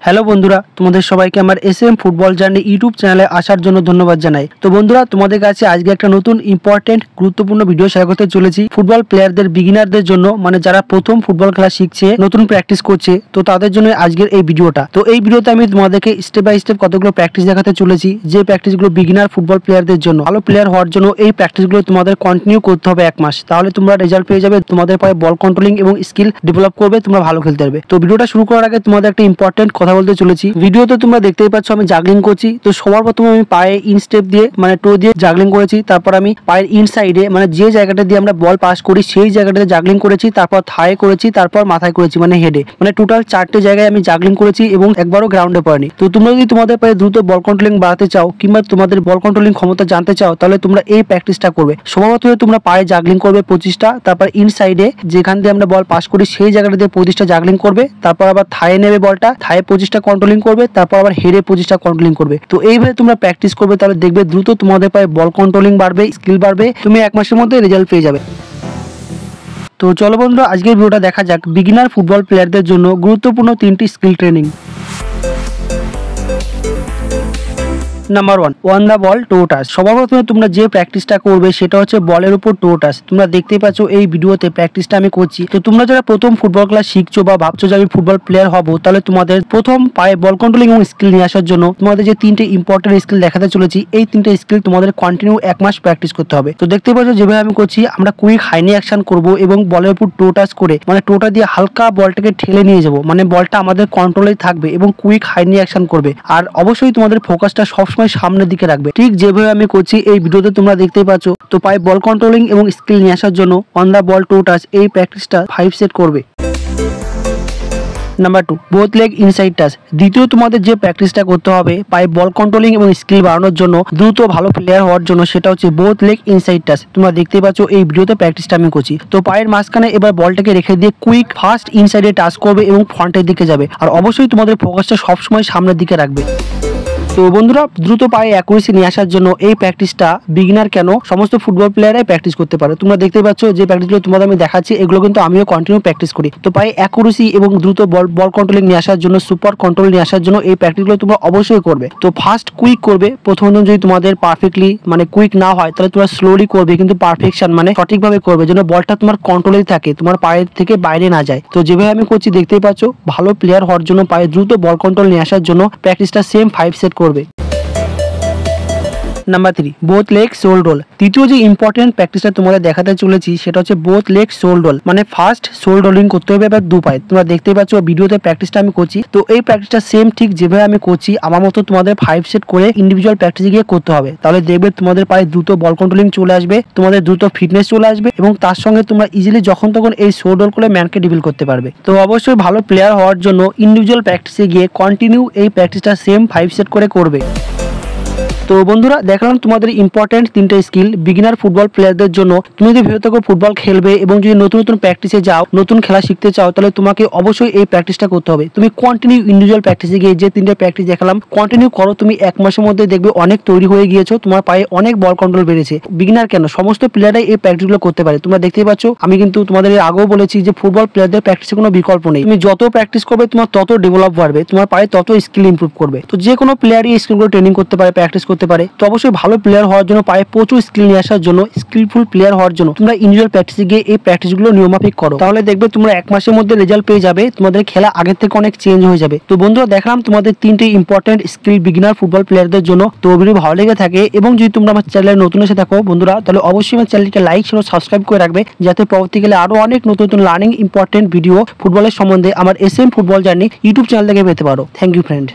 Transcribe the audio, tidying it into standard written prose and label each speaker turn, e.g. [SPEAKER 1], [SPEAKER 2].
[SPEAKER 1] Hello বন্ধুরা, তোমাদের সবাইকে আমার এসএম ফুটবল জার্নি ইউটিউব চ্যানেলে আসার জন্য ধন্যবাদ জানাই। তো বন্ধুরা, তোমাদের কাছে আজকে একটা নতুন ইম্পর্টেন্ট গুরুত্বপূর্ণ ভিডিও শেয়ার করতে চলেছি ফুটবল প্লেয়ারদের বিগিনারদের জন্য, মানে যারা প্রথম ফুটবল খেলা শিখছে, নতুন প্র্যাকটিস করছে, তো তাদের জন্য আজকের এই ভিডিওটা। তো এই ভিডিওতে আমি তোমাদেরকে স্টেপ বাই স্টেপ কতগুলো প্র্যাকটিস দেখাতে চলেছি, যে প্র্যাকটিসগুলো বিগিনার ফুটবল প্লেয়ারদের জন্য, ভালো প্লেয়ার হওয়ার জন্য এই প্র্যাকটিসগুলো তোমাদের কন্টিনিউ করতে হবে 1 মাস। তাহলে তোমরা রেজাল্ট পেয়ে যাবে, তোমাদের পায়ে বল কন্ট্রোলিং এবং স্কিল ডেভেলপ করবে, তোমরা ভালো খেলতে পারবে। তো ভিডিওটা শুরু করার আগে তোমাদের একটা ইম্পর্টেন্ট কথা বলতে চলেছি। ভিডিওতে তোমরা দেখতেই পাচ্ছ আমি জাগলিং করছি। তো সবার প্রথমে আমি পায়ে ইন স্টেপ দিয়ে মানে টো দিয়ে জাগলিং করেছি, তারপর আমি পায়ের ইনসাইডে মানে যে জায়গাটা দিয়ে আমরা বল পাস করি সেই জায়গাটাতে জাগলিং করেছি, তারপর থায়ে করেছি, তারপর মাথায় করেছি মানে হেডে, মানে টোটাল 4টে জায়গায় আমি জাগলিং করেছি এবং একবারও গ্রাউন্ডে পড়েনি। তো তোমরা যদি তোমাদের পায়ে দ্রুত বল কন্ট্রোলিং বাড়াতে চাও কিংবা তোমাদের বল কন্ট্রোলিং ক্ষমতা জানতে চাও, তাহলে তোমরা এই প্র্যাকটিসটা করবে। সবার প্রথমে তোমরা পায়ে জাগলিং করবে 25টা, তারপর ইনসাইডে যেখান দিয়ে আমরা বল পাস করি সেই জায়গাটা দিয়ে 25টা জাগলিং করবে, তারপর আবার থায়ে নেবে বলটা, থায়ে 25টা কন্ট্রোলিং করবে, তারপর আবার হেডে 25টা কন্ট্রোলিং করবে। তো এইভাবে তোমরা প্র্যাকটিস করবে, তাহলে দেখবে দ্রুত তোমাদের পায়ে বল কন্ট্রোলিং বাড়বে, স্কিল বাড়বে, তুমি 1 মাসের মধ্যে রেজাল্ট পেয়ে যাবে। তো চলো বন্ধুরা, আজকের ভিডিওটা দেখা যাক বিগিনার ফুটবল প্লেয়ারদের জন্য গুরুত্বপূর্ণ 3টি skill training. Number 1, on the ball to touch. সবার প্রথমে তোমরা যে প্র্যাকটিসটা করবে সেটা হচ্ছে বলের উপর টো টাচ। তোমরা দেখতেই পাচ্ছ এই ভিডিওতে প্র্যাকটিসটা আমি করছি। তো তোমরা যারা প্রথম ফুটবল খেলা শিখছো বা ভাবছো যে আমি ফুটবল প্লেয়ার হব, তাহলে তোমাদের প্রথম পায়ে বল কন্ট্রোলিং এবং স্কিল নিয়ে আসার জন্য তোমাদের যে 3টে ইম্পর্টেন্ট স্কিল দেখাতে চলেছি, এই 3টে স্কিল তোমাদের কন্টিনিউ 1 মাস প্র্যাকটিস করতে হবে। তো দেখতেই পাচ্ছ যেভাবে আমি করছি, আমরা কুইক হাইনি অ্যাকশন করব এবং বলের উপর টো টাচ করে মানে টোটা দিয়ে হালকা বলটাকে ঠেলে নিয়ে যাব, মানে বলটা আমাদের কন্ট্রোলেই থাকবে এবং কুইক হাইনি অ্যাকশন করবে। আর অবশ্যই তোমাদের ফোকাসটা সবসময় সামনের দিকে রাখবে, ঠিক যেভাবে আমি করছি এই ভিডিওতে তোমরা দেখতেই পাচ্ছ। তো পায়ে বল কন্ট্রোলিং এবং স্কিল নিয়ে আসার জন্য on the ball to touch এই প্র্যাকটিসটা 5 সেট করবে। Number 2, both leg inside touch. দ্বিতীয় তোমাদের যে প্র্যাকটিসটা করতে হবে পায়ে বল কন্ট্রোলিং এবং স্কিল বাড়ানোর জন্য, দ্রুত ভালো প্লেয়ার হওয়ার জন্য, সেটা হচ্ছে বোথ লেগ ইনসাইড টাচ। তোমরা দেখতেই পাচ্ছ এই ভিডিওতে প্র্যাকটিসটা আমি করছি। তো পায়ের মাঝখানে এবার বলটাকে রেখে দিয়ে কুইক ফাস্ট ইনসাইডে টাচ করবে এবং ফ্রন্টের দিকে যাবে। আর অবশ্যই তোমাদের ফোকাসটা সবসময় সামনের দিকে রাখবে। তো বন্ধুরা, দ্রুত পায়ে অ্যাকুরেসি নিয়ে আসার জন্য এই প্র্যাকটিসটা বিগিনার কেন সমস্ত ফুটবল প্লেয়ারাই প্র্যাকটিস করতে পারে। তোমরা দেখতে পাচ্ছ যে প্র্যাকটিসগুলো তোমাদের আমি দেখাচ্ছি, এগুলো কিন্তু আমিও কন্টিনিউ প্র্যাকটিস করি। তো পায়ে অ্যাকুরেসি এবং দ্রুত বল কন্ট্রোলিং নিয়ে আসার জন্য, সুপার কন্ট্রোল নিয়ে আসার জন্য এই প্র্যাকটিসগুলো তোমরা অবশ্যই করবে। তো ফার্স্ট কুইক করবে, প্রথম যদি তোমাদের পারফেক্টলি মানে কুইক না হয়, তাহলে তোমরা স্লোলি করবে, কিন্তু পারফেকশন মানে সঠিকভাবে করবে, যেন বলটা তোমার কন্ট্রোলেই থাকে, তোমার পায়ের থেকে বাইরে না যায়। তো যেভাবে আমি করছি দেখতেই পাচ্ছ, ভালো প্লেয়ার হওয়ার জন্য পায়ে দ্রুত বল কন্ট্রোল নিয়ে আসার জন্য প্র্যাকটিসটা সেম 5 সেট করবে। নাম্বার 3, বোথ লেগ শোল্ড রোল। তৃতীয় যে ইম্পর্টেন্ট প্র্যাকটিসটা তোমাদের দেখাতে চলেছি সেটা হচ্ছে বোথ লেগ শোল্ড রোল, মানে ফার্স্ট শোল্ড রোলিং করতে হবে এবার 2 পায়ে। তোমরা দেখতেই পাচ্ছ ভিডিওতে প্র্যাকটিসটা আমি করছি। তো এই প্র্যাকটিসটা সেম ঠিক যেভাবে আমি করছি আমার মতো তোমাদের 5 সেট করে ইন্ডিভিজুয়াল প্র্যাকটিসে গিয়ে করতে হবে। তাহলে দেখবে তোমাদের পায়ে দ্রুত বল কন্ট্রোলিং চলে আসবে, তোমাদের দ্রুত ফিটনেস চলে আসবে এবং তার সঙ্গে তোমরা ইজিলি যখন তখন এই শোল্ড রোল করে ম্যানকে ডিভিল করতে পারবে। তো অবশ্যই ভালো প্লেয়ার হওয়ার জন্য ইন্ডিভিজুয়াল প্র্যাকটিসে গিয়ে কন্টিনিউ এই প্র্যাকটিসটা সেম 5 সেট করে করবে। তো বন্ধুরা, দেখলাম তোমাদের ইম্পর্টেন্ট 3টে স্কিল বিগিনার ফুটবল প্লেয়ারদের জন্য। তুমি যদি ভেবে থাকো ফুটবল খেলবে এবং যদি নতুন নতুন প্র্যাকটিসে যাও, নতুন খেলা শিখতে চাও, তাহলে তোমাকে অবশ্যই এই প্র্যাকটিসটা করতে হবে। তুমি কন্টিনিউ ইন্ডিভিজুয়াল প্র্যাকটিসে গিয়ে যে 3টে প্র্যাকটিস দেখালাম কন্টিনিউ করো, তুমি 1 মাসের মধ্যে দেখবে অনেক তৈরি হয়ে গিয়েছো, তোমার পায়ে অনেক বল কন্ট্রোল বেড়েছে। বিগিনার কেন, সমস্ত প্লেয়ারাই এই প্র্যাকটিসগুলো করতে পারে। তোমরা দেখতেই পাচ্ছ আমি কিন্তু তোমাদের আগেও বলেছি যে ফুটবল প্লেয়ারদের প্র্যাকটিসে কোনো বিকল্প নেই। তুমি যত প্র্যাকটিস করবে তোমার তত ডেভেলপ বাড়বে, তোমার পায়ে তত স্কিল ইমপ্রুভ করবে। তো যে কোনো প্লেয়ারই এই স্কিলগুলো ট্রেনিং করতে পারে, প্র্যাকটিস করতে পারে। তো অবশ্যই ভালো প্লেয়ার হওয়ার জন্য পায়ে প্রচুর স্কিল নিয়ে আসার জন্য, স্কিলফুল প্লেয়ার হওয়ার জন্য তোমরা ইন্ডিভিজুয়াল প্র্যাকটিসে গিয়ে এই প্র্যাকটিসগুলো নিয়মাফিক করো, তাহলে দেখবে তোমরা 1 মাসের মধ্যে রেজাল্ট পেয়ে যাবে, তোমাদের খেলা আগের থেকে অনেক চেঞ্জ হয়ে যাবে। তো বন্ধুরা, দেখলাম তোমাদের 3টে ইম্পর্টেন্ট স্কিল বিগিনার ফুটবল প্লেয়ারদের জন্য। তো ভিডিও ভালো লেগে থাকে এবং যদি তোমরা আমার চ্যানেলে নতুন এসে থাকো বন্ধুরা, তাহলে অবশ্যই আমার চ্যানেলকে লাইক শেয়ার সাবস্ক্রাইব করে রাখবে, যাতে পরবর্তীকালে আরো অনেক নতুন নতুন লার্নিং ইম্পর্টেন্ট ভিডিও ফুটবলের সম্বন্ধে আমার SM football journey YouTube channel থেকে পেতে পারো। Thank you friend.